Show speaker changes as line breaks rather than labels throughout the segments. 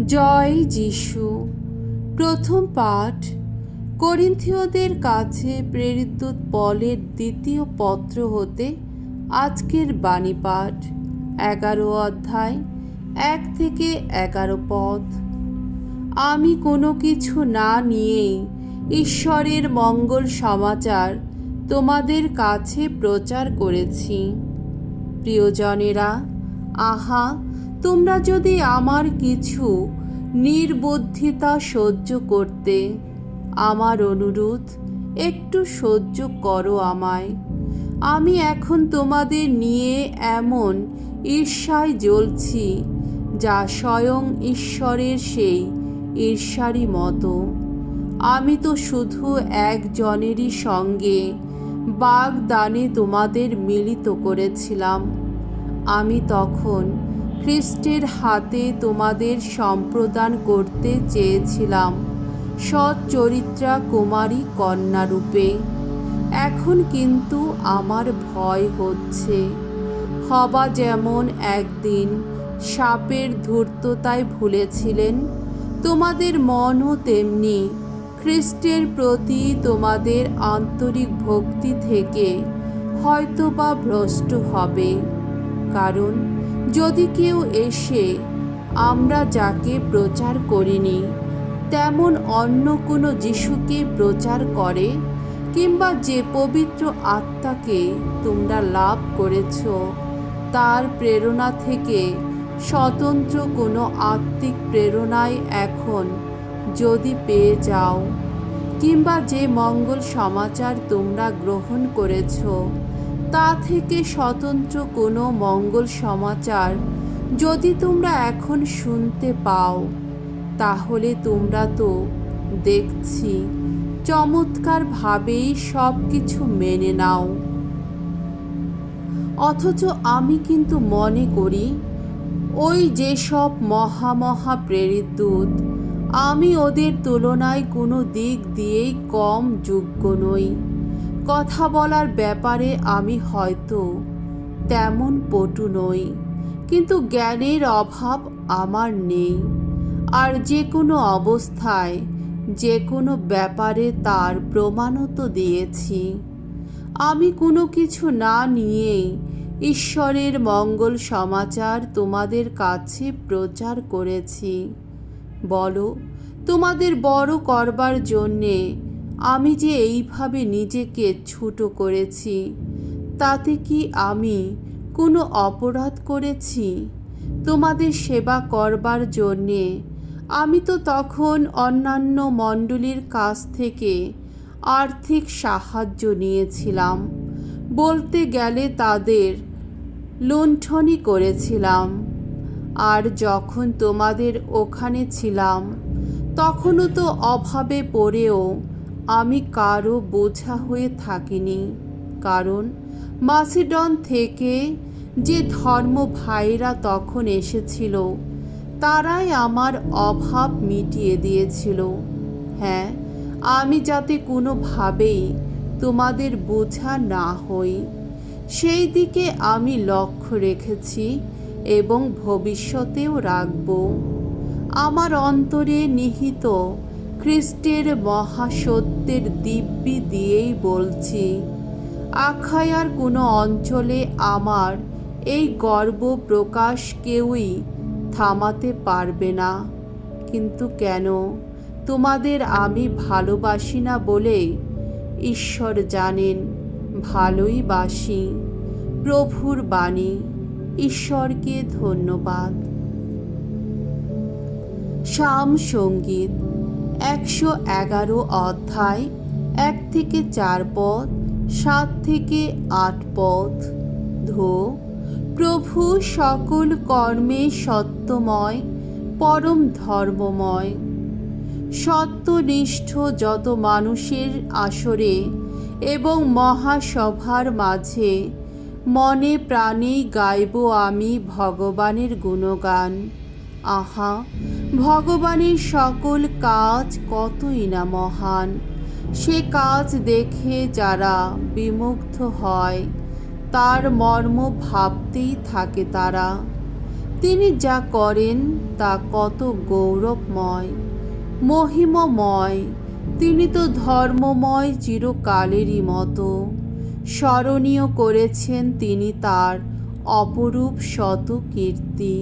জয় যিশু। প্রথম পাঠ করিন্থীয়দের কাছে প্রেরিত পলের দ্বিতীয় পত্র হতে আজকের বাণী পাঠ 11 অধ্যায় 1 থেকে 11 পদ। আমি কোনো কিছু না নিয়েই ঈশ্বরের মঙ্গল সমাচার তোমাদের কাছে প্রচার করেছি। প্রিয়জনেরা, আহা, তোমরা যদি আমার কিছু নির্বুদ্ধিতা সহ্য করতে, আমার অনুরোধ একটু সহ্য করো আমায়। আমি এখন তোমাদের নিয়ে এমন ঈর্ষায় জ্বলছি যা স্বয়ং ঈশ্বরের সেই ঈর্ষারই মতো। আমি তো শুধু একজনেরই সঙ্গে বাগদানে তোমাদের মিলিত করেছিলাম। আমি তখন খ্রিস্টের হাতে তোমাদের সম্প্রদান করতে চেয়েছিলাম সচ্চরিত্রা কুমারী কন্যারূপে। এখন কিন্তু আমার ভয় হচ্ছে, হবা যেমন একদিন সাপের ধূর্ততায় ভুলেছিলেন, তোমাদের মনও তেমনি খ্রিস্টের প্রতি তোমাদের আন্তরিক ভক্তি থেকে হয়তোবা ভ্রষ্ট হবে। কারণ যদি কেউ এসে আমরা যাকে প্রচার করিনি তেমন অন্য কোনো যিশুকে প্রচার করে, কিংবা যে পবিত্র আত্মাকে তোমরা লাভ করেছ তার প্রেরণা থেকে স্বতন্ত্র কোনো আত্মিক প্রেরণায় এখন যদি পেয়ে যাও, কিংবা যে মঙ্গল সমাচার তোমরা গ্রহণ করেছ তা থেকে স্বতন্ত্র কোনো মঙ্গল সমাচার যদি তোমরা এখন শুনতে পাও, তাহলে তোমরা তো দেখছি চমৎকারভাবেই সব কিছু মেনে নাও। অথচ আমি কিন্তু মনে করি ওই যেসব মহা প্রেরিত দূত, আমি ওদের তুলনায় কোনো দিক দিয়েই কম যোগ্য নই। কথা বলার ব্যাপারে আমি হয়তো তেমন পটু নই, কিন্তু জ্ঞানের অভাব আমার নেই। আর যে কোনো অবস্থায় যে কোনো ব্যাপারে তার প্রমাণও তো দিয়েছি। আমি কোনো কিছু না নিয়েই ঈশ্বরের মঙ্গল সমাচার তোমাদের কাছে প্রচার করেছি। বলো, তোমাদের বড় করবার জন্যে আমি যে এইভাবে নিজেকে ছোট করেছি, তাতে কি আমি কোনো অপরাধ করেছি? তোমাদের সেবা করবার জন্যে আমি তো তখন অন্যান্য মণ্ডলীর কাছ থেকে আর্থিক সাহায্য নিয়েছিলাম। বলতে গেলে তাদের লুণ্ঠনই করেছিলাম। আর যখন তোমাদের ওখানে ছিলাম তখনও তো অভাবে পড়েও আমি কারো বোঝা হয়ে থাকিনি। কারণ মাসিডন থেকে যে ধর্ম ভাইরা তখন এসেছিল তারাই আমার অভাব মিটিয়ে দিয়েছিল। হ্যাঁ, আমি যাতে কোনোভাবেই তোমাদের বোঝা না হই সেই দিকে আমি লক্ষ্য রেখেছি এবং ভবিষ্যতেও রাখব। আমার অন্তরে নিহিত খ্রিস্টের মহাসত্যের দিব্যি দিয়েই বলছি, আখায়ার কোনো অঞ্চলে আমার এই গর্ব প্রকাশ কেউই থামাতে পারবে না। কিন্তু কেন? তোমাদের আমি ভালোবাসি না বলে ঈশ্বর জানেন ভালোই বাসি। প্রভুর বাণী। ঈশ্বরকে ধন্যবাদ। সাম সঙ্গীত 111 অধ্যায় 1 থেকে 4 পদ, 7 থেকে 8 পদ। ধো, প্রভু সকল কর্মে সত্যময়, পরম ধর্মময়। সত্যনিষ্ঠ যত মানুষের আসরে এবং মহাসভার মাঝে মনে প্রাণেই গাইব আমি ভগবানের গুণগান। আহা, ভগবানের সকল কাজ কতই না মহান। সে কাজ দেখে যারা বিমুগ্ধ হয় তার মর্ম ভাবতেই থাকে তারা। তিনি যা করেন তা কত গৌরবময়, মহিমময়। তিনি তো ধর্মময় চিরকালেরই মতো। স্মরণীয় করেছেন তিনি তার অপরূপ শত কীর্তি।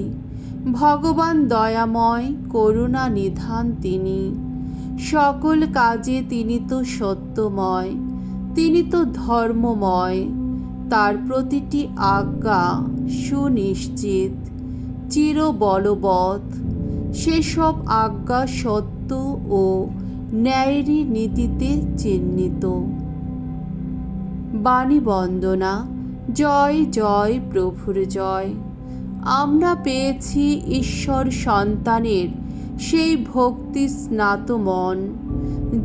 ভগবান দয়াময়, করুণা নিধান তিনি। সকল কাজে তিনি তো সত্যময়, তিনি তো ধর্মময়। তার প্রতিটি আজ্ঞা সুনিশ্চিত, চিরবলবৎ। সেসব আজ্ঞা সত্য ও ন্যায়েরই নীতিতে চিহ্নিত। বাণী বন্দনা। জয় জয় প্রভুর জয়। আমরা পেয়েছি ঈশ্বর সন্তানের সেই ভক্তি স্নাত মন,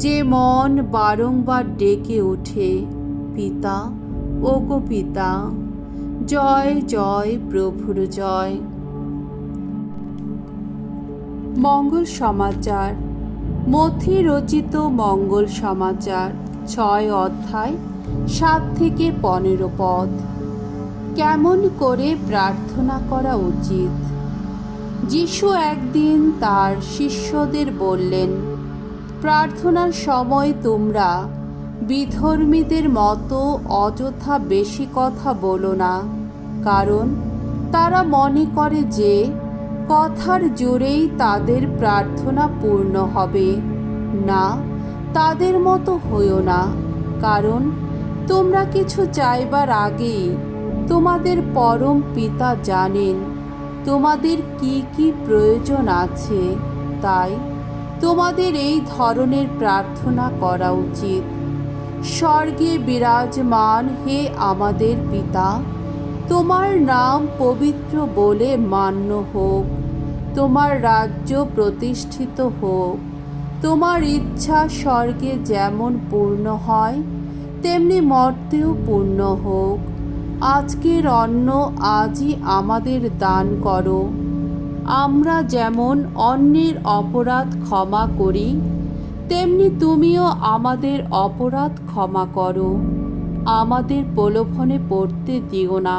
যে মন বারংবার ডেকে ওঠে, পিতা, ওগো পিতা। জয় জয় প্রভুর জয়। মঙ্গল সমাচার। মথি রচিত মঙ্গল সমাচার 6 অধ্যায় 7 থেকে 15 পদ। কেমন করে প্রার্থনা করা উচিত? যিশু একদিন তার শিষ্যদের বললেন, প্রার্থনার সময় তোমরা বিধর্মীদের মতো অযথা বেশি কথা বলো না, কারণ তারা মনে করে যে কথার জোরেই তাদের প্রার্থনা পূর্ণ হবে। না, তাদের মতো হইও না, কারণ তোমরা কিছু চাইবার আগেই তোমাদের পরম পিতা জানেন তোমাদের কি কি প্রয়োজন আছে। তাই তোমাদের এই ধরনের প্রার্থনা করা উচিত। স্বর্গে বিরাজমান হে আমাদের পিতা, তোমার নাম পবিত্র বলে মান্য হোক, তোমার রাজ্য প্রতিষ্ঠিত হোক, তোমার ইচ্ছা স্বর্গে যেমন পূর্ণ হয় তেমনি মর্তেও পূর্ণ হোক। আজকের অন্ন আজই আমাদের দান করো। আমরা যেমন অন্যের অপরাধ ক্ষমা করি, তেমনি তুমিও আমাদের অপরাধ ক্ষমা করো। আমাদের প্রলোভনে পড়তে দিও না,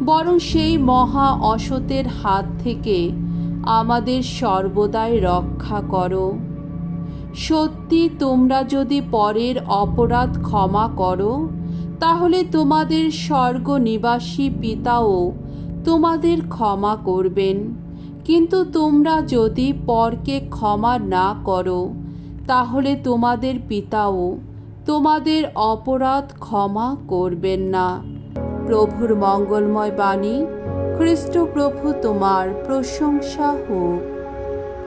বরং সেই মহা অসতের হাত থেকে আমাদের সর্বদাই রক্ষা করো। সত্যি তোমরা যদি পরের অপরাধ ক্ষমা করো, তাহলে তোমাদের স্বর্গনিবাসী পিতাও তোমাদের ক্ষমা করবেন। কিন্তু তোমরা যদি পরকে ক্ষমা না করো, তাহলে তোমাদের পিতাও তোমাদের অপরাধ ক্ষমা করবেন না। প্রভুর মঙ্গলময় বাণী। খ্রিস্ট প্রভু তোমার প্রশংসা হোক।